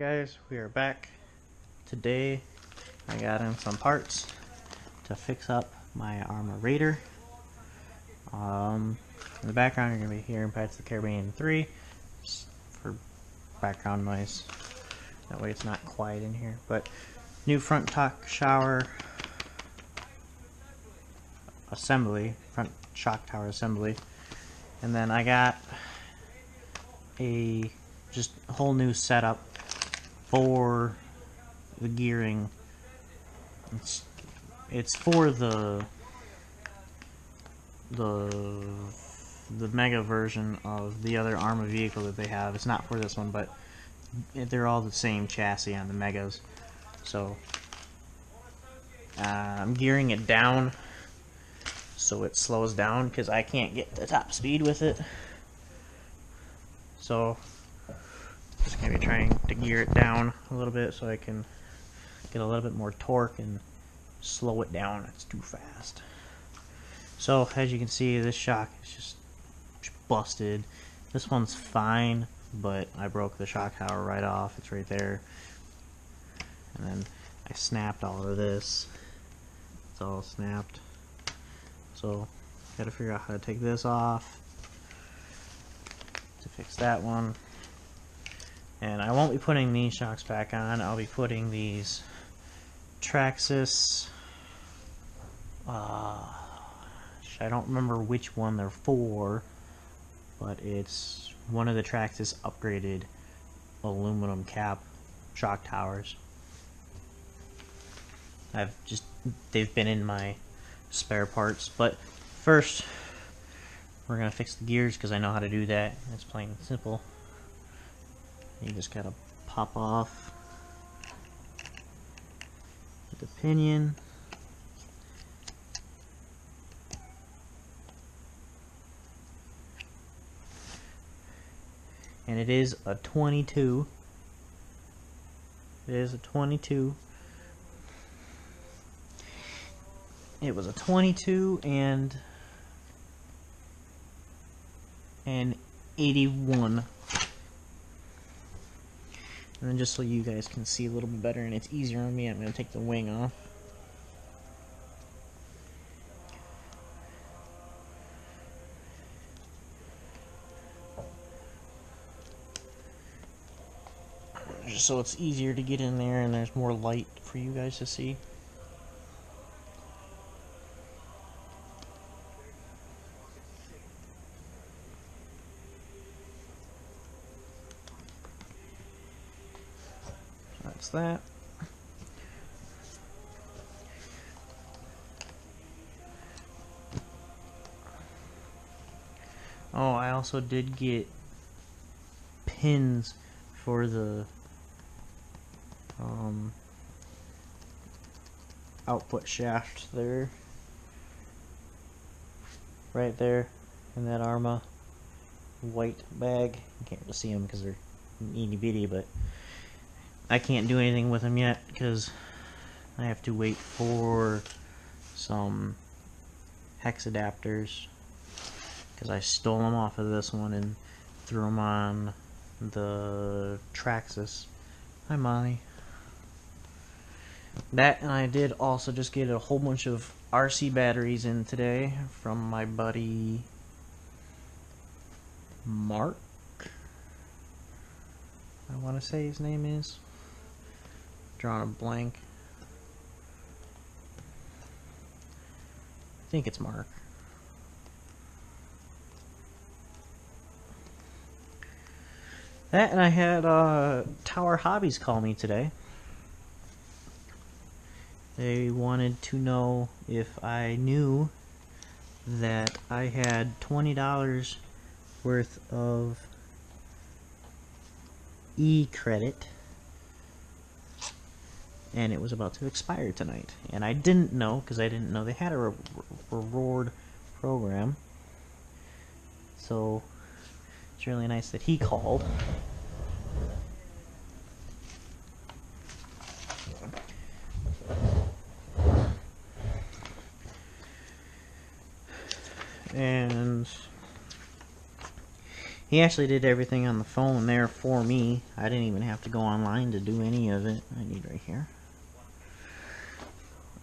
Guys, we are back. Today I got in some parts to fix up my Arrma Raider. In the background you're going to be hearing Pirates of the Caribbean 3 just for background noise. That way it's not quiet in here. But new front top shower assembly, front shock tower assembly. And then I got a just whole new setup for the gearing. It's for the mega version of the other Arrma vehicle that they have. It's not for this one, but they're all the same chassis on the megas. So I'm gearing it down so it slows down because I can't get the top speed with it. So just going to be trying to gear it down a little bit so I can get a little bit more torque and slow it down. It's too fast. So as you can see, this shock is just busted. This one's fine, but I broke the shock tower right off. It's right there. And then I snapped all of this. It's all snapped. So gotta figure out how to take this off to fix that one. And I won't be putting these shocks back on. I'll be putting these Traxxas. I don't remember which one they're for, but it's one of the Traxxas upgraded aluminum cap shock towers. They've been in my spare parts, but first we're gonna fix the gears because I know how to do that. It's plain and simple. You just gotta pop off the pinion. And it is a 22. It is a 22. It was a 22 and an 81. And then just so you guys can see a little bit better and it's easier on me, I'm going to take the wing off. Just so it's easier to get in there and there's more light for you guys to see. That's that. Oh, I also did get pins for the output shaft there. Right there in that Arrma white bag. You can't really see them because they're itty bitty, but I can't do anything with them yet because I have to wait for some hex adapters because I stole them off of this one and threw them on the Traxxas. Hi, Molly. That, and I did also just get a whole bunch of RC batteries in today from my buddy Mark. I want to say his name is. Drawing a blank. I think it's Mark. That, and I had Tower Hobbies call me today. They wanted to know if I knew that I had $20 worth of e-credit and it was about to expire tonight. And I didn't know because I didn't know they had a reward program. So it's really nice that he called. And He actually did everything on the phone there for me. I didn't even have to go online to do any of it. I need right here.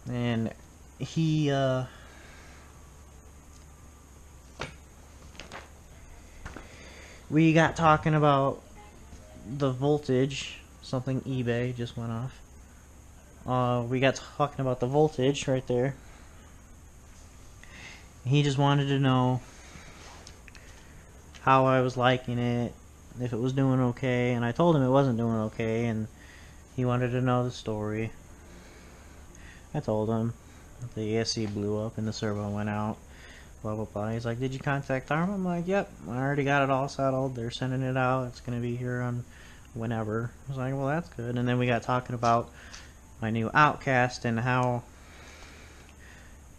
And he we got talking about the voltage. Something eBay just went off. We got talking about the voltage right there. He just wanted to know how I was liking it, if it was doing okay, and I told him it wasn't doing okay, and he wanted to know the story. I told him the ESC blew up and the servo went out, blah blah blah. He's like, did you contact Arrma? I'm like, yep, I already got it all settled. They're sending it out. It's going to be here on whenever. I was like, well, that's good. And then we got talking about my new Outcast and how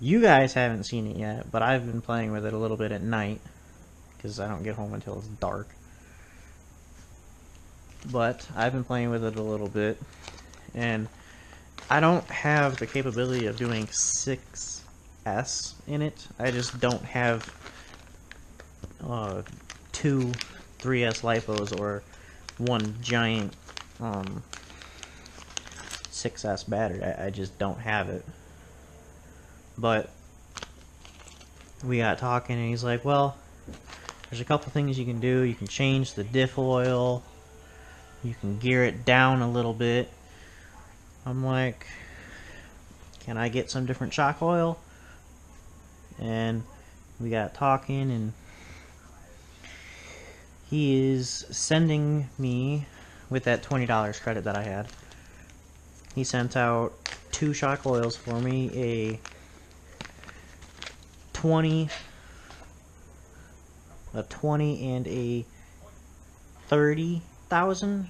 you guys haven't seen it yet, but I've been playing with it a little bit at night because I don't get home until it's dark. But I've been playing with it a little bit, and I don't have the capability of doing 6S in it. I just don't have 2 3S lipos or one giant 6S battery. I just don't have it. But we got talking, and he's like, well, there's a couple things you can do. You can change the diff oil. You can gear it down a little bit. I'm like, can I get some different shock oil? And we got talking, and he is sending me, with that $20 credit that I had, he sent out 2 shock oils for me, a 20 and a 30,000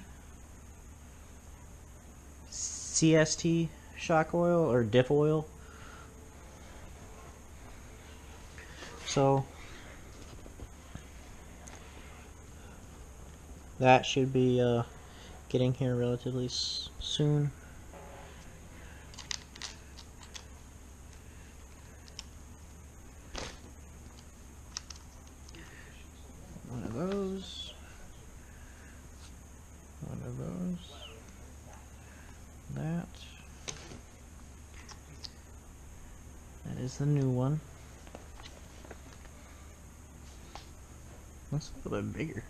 CST shock oil or diff oil. So that should be getting here relatively soon. One of those. One of those. That. That is the new one. That's a little bit bigger.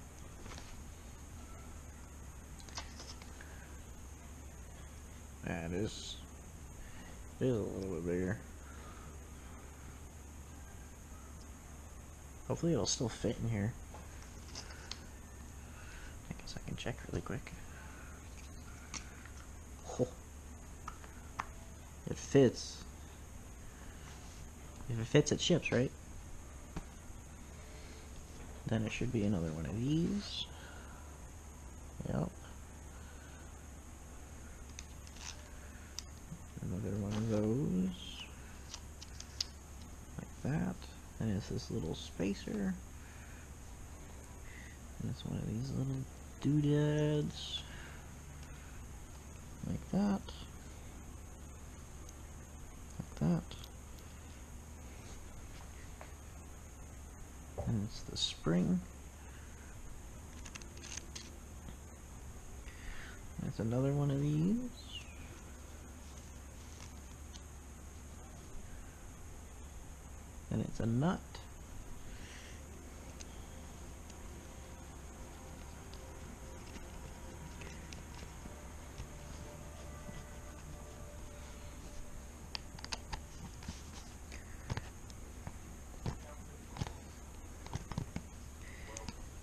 Yeah, it is a little bit bigger. Hopefully it'll still fit in here. I guess I can check really quick. Oh. It fits. If it fits, it ships, right? Then it should be another one of these. Yep. Another one of those. Like that. And it's this little spacer. And it's one of these little doodads. Like that. Like that. And it's the spring. That's another one of these. And it's a nut.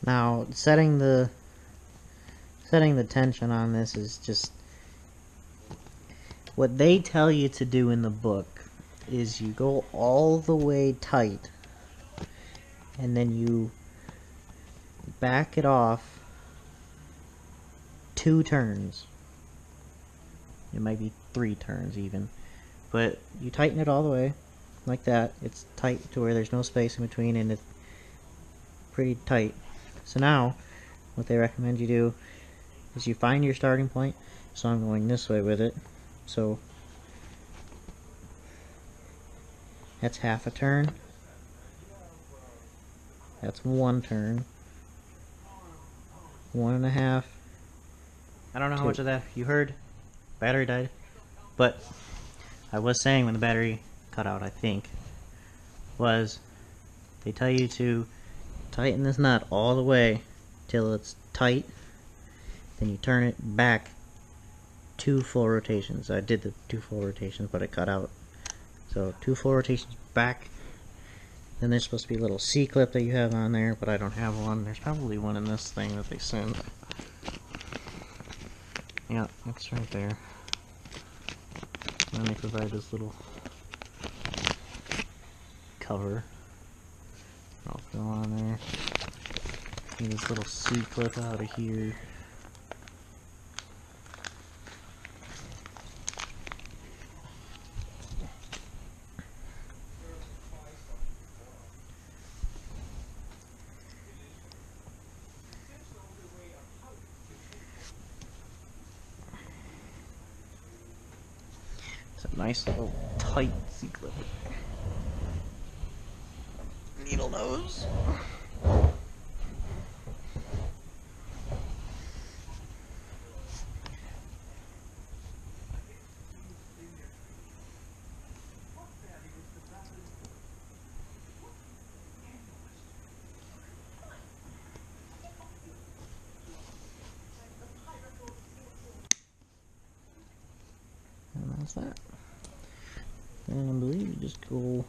Now, setting the tension on this is just what they tell you to do in the book is you go all the way tight and then you back it off 2 turns. It might be 3 turns even, but you tighten it all the way like that. It's tight to where there's no space in between and it's pretty tight. So now what they recommend you do is you find your starting point. So I'm going this way with it. So that's half a turn. That's 1 turn. 1.5. I don't know how much of that you heard. Battery died. But I was saying when the battery cut out, I think, was they tell you to tighten this nut all the way till it's tight. Then you turn it back 2 full rotations. I did the 2 full rotations, but it cut out. So 2 full rotations back. Then there's supposed to be a little C-clip that you have on there, but I don't have one. There's probably one in this thing that they sent. Yeah, it's right there. And then they provide this little cover. I'll go on there. Get this little C-clip out of here. It's a nice little tight C-clip. Needle nose. And that's that. And I believe you just go.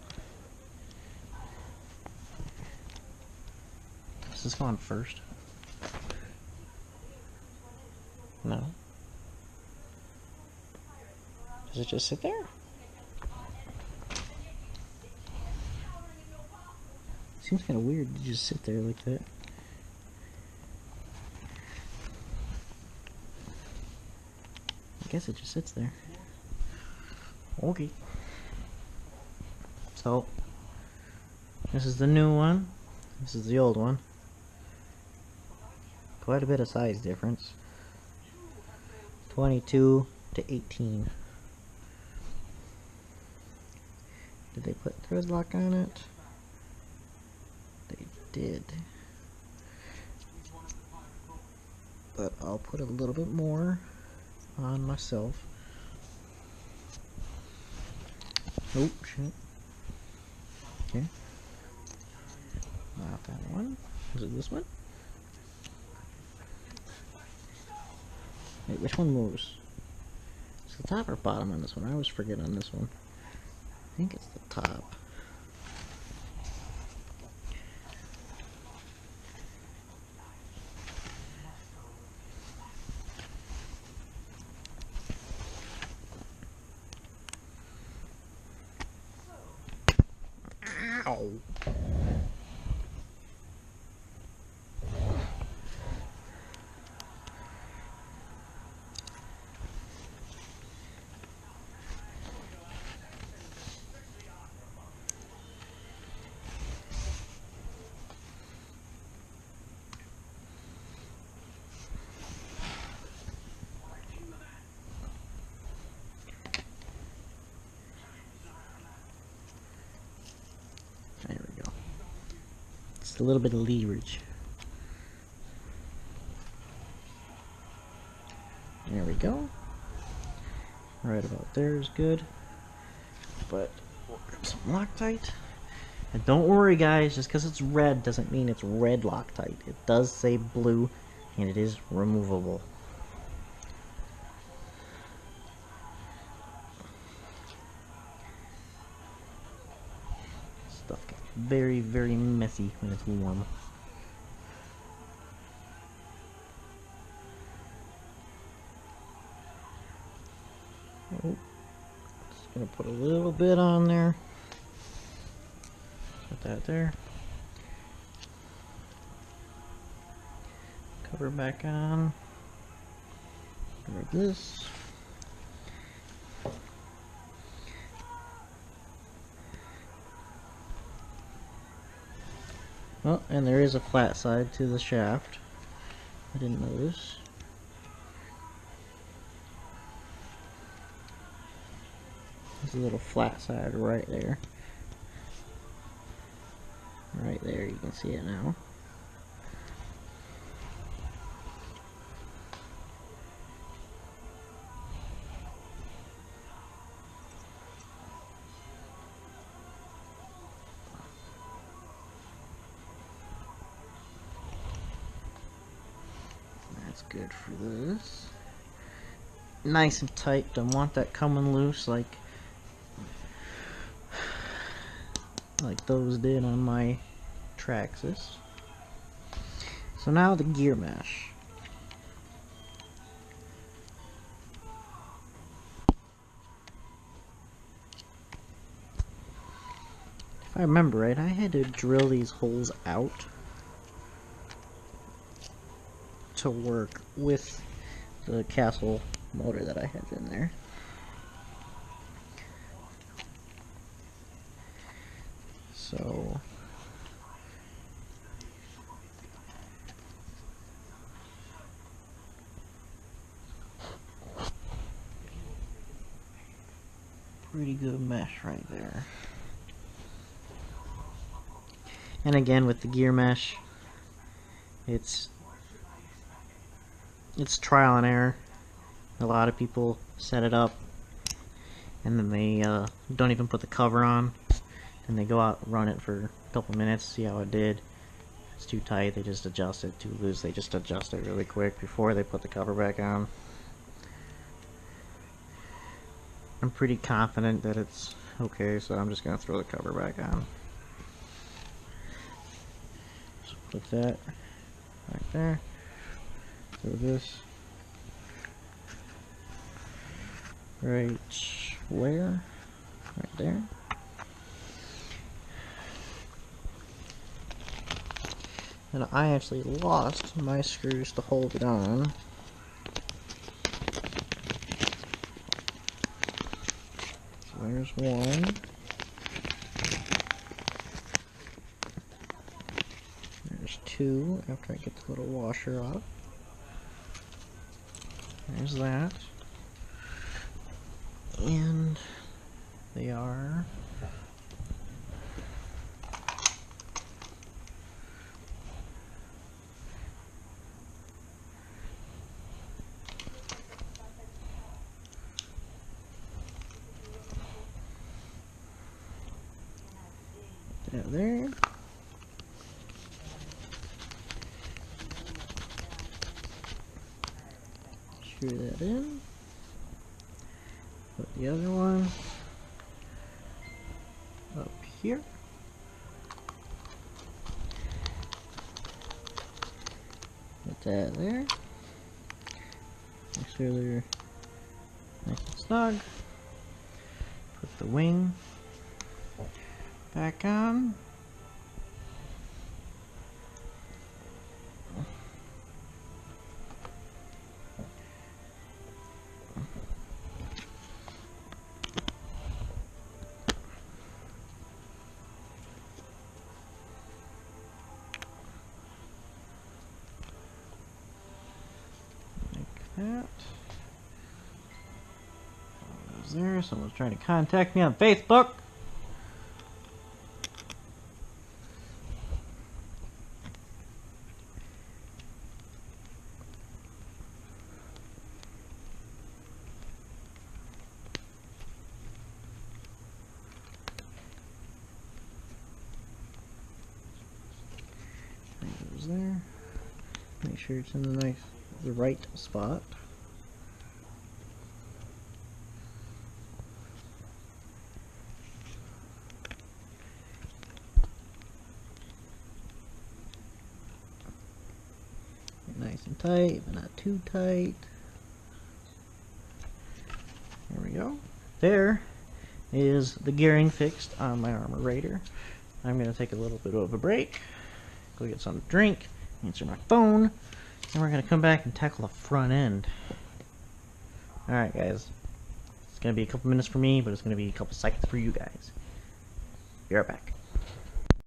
Does this go on first? No. Does it just sit there? Seems kind of weird to just sit there like that. I guess it just sits there. Okay. So, this is the new one. This is the old one. Quite a bit of size difference. 22 to 18. Did they put thread lock on it? They did. But I'll put a little bit more on myself. Oh, shit. Okay. Not that one. Is it this one? Wait, which one moves? It's the top or bottom on this one? I always forget on this one. I think it's the top. Ow. There we go. Just a little bit of leverage. There we go. Right about there is good. But we'll grab some Loctite. And don't worry guys, just because it's red doesn't mean it's red Loctite. It does say blue and it is removable. Stuff gets very, very messy when it's warm. Oh, just gonna put a little bit on there. Put that there. Cover back on. Like this. Oh, and there is a flat side to the shaft. I didn't notice. There's a little flat side right there. Right there, you can see it now. good for this. Nice and tight. Don't want that coming loose like those did on my Traxxas. So now the gear mesh. If I remember right, I had to drill these holes out to work with the castle motor that I had in there. So pretty good mesh right there. And again, with the gear mesh, it's trial and error. A lot of people set it up and then they don't even put the cover on, and they go out and run it for a couple minutes, see how it did. If it's too tight, they just adjust it. Too loose, they just adjust it really quick before they put the cover back on. I'm pretty confident that it's okay, so I'm just going to throw the cover back on. So put that right there. Throw this right where? Right there. And I actually lost my screws to hold it on. So there's one. There's two after I get the little washer off. There's that. And they are there. Screw that in. Put the other one up here. Put that there. Make sure they're nice and snug. Put the wing back on. That. Goes there. Someone's trying to contact me on Facebook. That goes there. Make sure it's in the right spot. Nice and tight, but not too tight. There we go. There is the gearing fixed on my Arrma Raider. I'm going to take a little bit of a break, go get something to drink, answer my phone, and we're going to come back and tackle the front end. Alright guys, it's going to be a couple minutes for me, but it's going to be a couple seconds for you guys. Be right back.